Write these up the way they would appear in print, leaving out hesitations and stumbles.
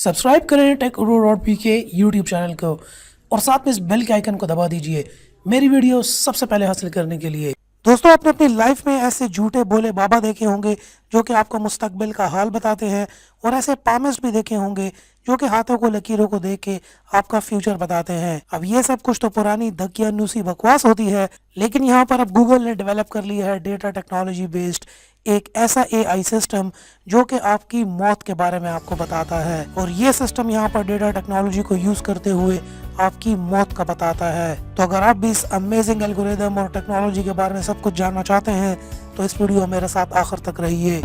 Subscribe करें take गुरु के YouTube channel को और साथ में इस बेल के आइकन को दबा दीजिए मेरी वीडियो सबसे पहले हासिल करने के लिए। दोस्तों, आपने अपनी लाइफ में ऐसे झूठे बोले बाबा देखे होंगे जो कि आपको मुस्तकबिल का हाल बताते हैं, और ऐसे पामिस्ट भी देखे होंगे जो कि हाथों को लकीरों को देख के आपका फ्यूचर बताते हैं। अब ये सब कुछ तो पुरानी दकियानूसी बकवास होती है, लेकिन यहाँ पर अब गूगल ने डेवलप कर लिया है डेटा टेक्नोलॉजी बेस्ड एक ऐसा एआई सिस्टम जो कि आपकी मौत के बारे में आपको बताता है। और ये सिस्टम यहाँ पर डेटा टेक्नोलॉजी को यूज करते हुए आपकी मौत का बताता है। तो अगर आप भी इस अमेजिंग एल्गोरिदम और टेक्नोलॉजी के बारे में सब कुछ जानना चाहते हैं तो इस वीडियो मेरे साथ आखिर तक रहिए।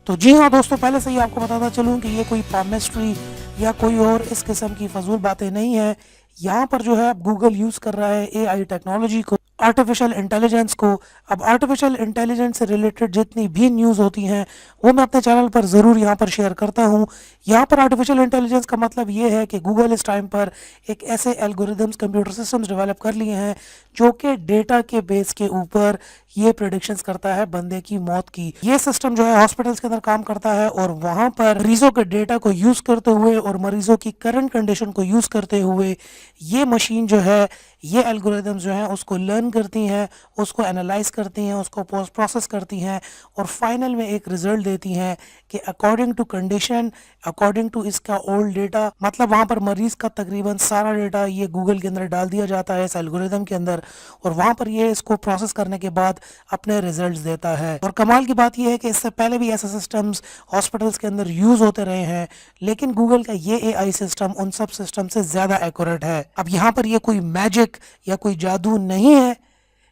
तो जी हाँ दोस्तों, पहले से ही आपको बताता चलूं कि ये कोई पामिस्ट्री या कोई और इस किस्म की फजूल बातें नहीं है। यहाँ पर जो है अब गूगल यूज कर रहा है एआई टेक्नोलॉजी को, आर्टिफिशियल इंटेलिजेंस को। अब आर्टिफिशियल इंटेलिजेंस से रिलेटेड जितनी भी न्यूज़ होती हैं वो मैं अपने चैनल पर ज़रूर यहाँ पर शेयर करता हूँ। यहाँ पर आर्टिफिशियल इंटेलिजेंस का मतलब ये है कि गूगल इस टाइम पर एक ऐसे एल्गोरिदम्स कंप्यूटर सिस्टम्स डेवलप कर लिए हैं जो कि डेटा के बेस के ऊपर ये प्रेडिक्शंस करता है बंदे की मौत की। ये सिस्टम जो है हॉस्पिटल्स के अंदर काम करता है और वहाँ पर मरीजों के डेटा को यूज़ करते हुए और मरीजों की करंट कंडीशन को यूज़ करते हुए ये मशीन जो है, ये एल्गोरिदम्स जो हैं उसको लर्न करती हैं, उसको एनालाइज करती हैं, उसको पोस्ट प्रोसेस करती हैं और फाइनल में एक रिजल्ट देती हैं कि according to condition, according to इसका ओल्ड डेटा, मतलब वहाँ पर मरीज का तकरीबन सारा डेटा ये गूगल के अंदर डाल दिया जाता है इस एल्गोरिदम के अंदर, और वहाँ पर ये इसको प्रोसेस करने के बाद अपने रिजल्ट्स देता है। और कमाल की बात यह है कि इससे पहले भी ऐसे सिस्टम्स हॉस्पिटल्स के अंदर यूज होते रहे हैं, लेकिन गूगल का ये एआई सिस्टम उन सब सिस्टम से ज्यादा एक्यूरेट है। अब यहाँ पर ये कोई मैजिक या कोई जादू नहीं है,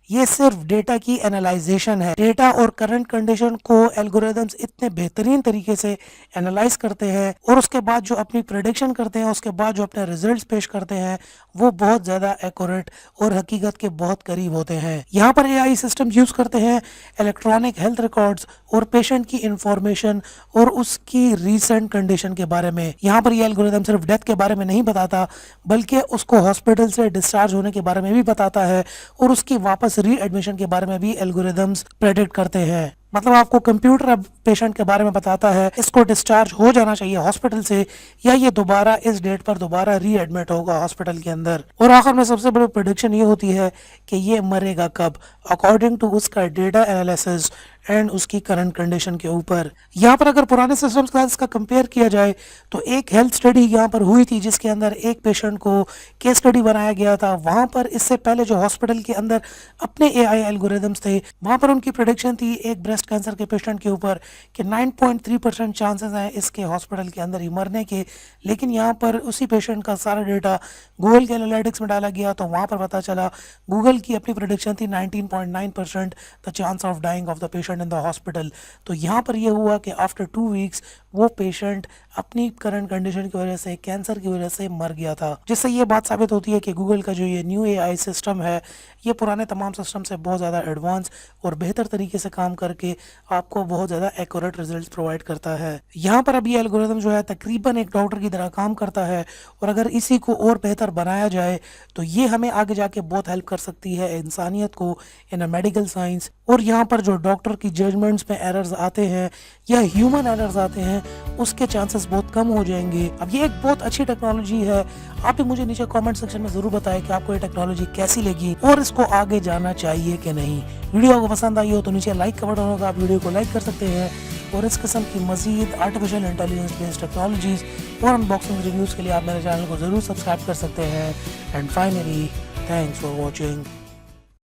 ये सिर्फ डेटा की एनालाइजेशन है। डेटा और करंट कंडीशन को एल्गोरिदम्स इतने बेहतरीन तरीके से एनालाइज करते हैं और उसके बाद जो अपनी प्रेडिक्शन करते हैं, उसके बाद जो अपने रिजल्ट्स पेश करते हैं वो बहुत ज़्यादा एक्यूरेट और हकीकत के बहुत करीब होते हैं। यहाँ पर एआई सिस्टम यूज़ करते हैं इलेक्ट्रॉनिक हेल्थ रिकॉर्ड्स और पेशेंट की इंफॉर्मेशन और उसकी रीसेंट कंडीशन के बारे में। यहाँ पर ये एल्गोरिदम सिर्फ डेथ के बारे में नहीं बताता, बल्कि उसको हॉस्पिटल से डिस्चार्ज होने के बारे में भी बताता है और उसकी वापस रीएडमिशन के बारे में भी एल्गोरिदम्स प्रेडिक्ट करते हैं। मतलब आपको कंप्यूटर अब पेशेंट के बारे में बताता है इसको डिस्चार्ज हो जाना चाहिए हॉस्पिटल से, या ये दोबारा इस डेट पर दोबारा रीएडमिट होगा हॉस्पिटल के अंदर। और आखिर में सबसे बड़ी प्रेडिक्शन ये होती है कि ये मरेगा कब, अकॉर्डिंग टू उसका डेटा एनालिसिस एंड उसकी करंट कंडीशन के ऊपर। यहाँ पर अगर पुराने सिस्टम्स का इसका कंपेयर किया जाए तो एक हेल्थ स्टडी यहाँ पर हुई थी जिसके अंदर एक पेशेंट को केस स्टडी बनाया गया था। वहाँ पर इससे पहले जो हॉस्पिटल के अंदर अपने एआई एल्गोरिदम्स थे, वहाँ पर उनकी प्रेडिक्शन थी एक ब्रेस्ट कैंसर के पेशेंट के ऊपर कि 9.3% चांसेस हैं इसके हॉस्पिटल के अंदर ही मरने के। लेकिन यहाँ पर उसी पेशेंट का सारा डेटा गूगल के एनालिटिक्स में डाला गया तो वहाँ पर पता चला गूगल की अपनी प्रेडिक्शन थी 19.9% the chance of dying of the patient in the hospital. तो यहाँ पर यह हुआ कि आफ्टर 2 वीक्स वो पेशेंट अपनी करंट कंडीशन की वजह से, कैंसर की वजह से मर गया था। जिससे ये बात साबित होती है कि गूगल का जो ये न्यू एआई सिस्टम है ये पुराने तमाम सिस्टम से बहुत ज़्यादा एडवांस और बेहतर तरीके से काम करके आपको बहुत ज़्यादा एक्यूरेट रिजल्ट्स प्रोवाइड करता है। यहाँ पर अब ये एल्गोरिदम जो है तकरीबन एक डॉक्टर की तरह काम करता है, और अगर इसी को और बेहतर बनाया जाए तो ये हमें आगे जाके बहुत हेल्प कर सकती है इंसानियत को इन अ मेडिकल साइंस। और यहाँ पर जो डॉक्टर की जजमेंट्स में एरर्स आते हैं या ह्यूमन एरर्स आते हैं उसके चांसेस बहुत कम हो जाएंगे। अब ये एक बहुत अच्छी टेक्नोलॉजी है। आप भी मुझे नीचे कमेंट सेक्शन में ज़रूर बताएं कि आपको ये टेक्नोलॉजी कैसी लगी और इसको आगे जाना चाहिए कि नहीं। वीडियो आपको पसंद आई हो तो नीचे लाइक का बटन होगा, आप वीडियो को लाइक कर सकते हैं। और इस किस्म की मज़ीद आर्टिफिशियल इंटेलिजेंस बेस्ड टेक्नोलॉजीज़ और अनबॉक्सिंग रिव्यूज़ के लिए आप मेरे चैनल को ज़रूर सब्सक्राइब कर सकते हैं। And finally, thanks for watching.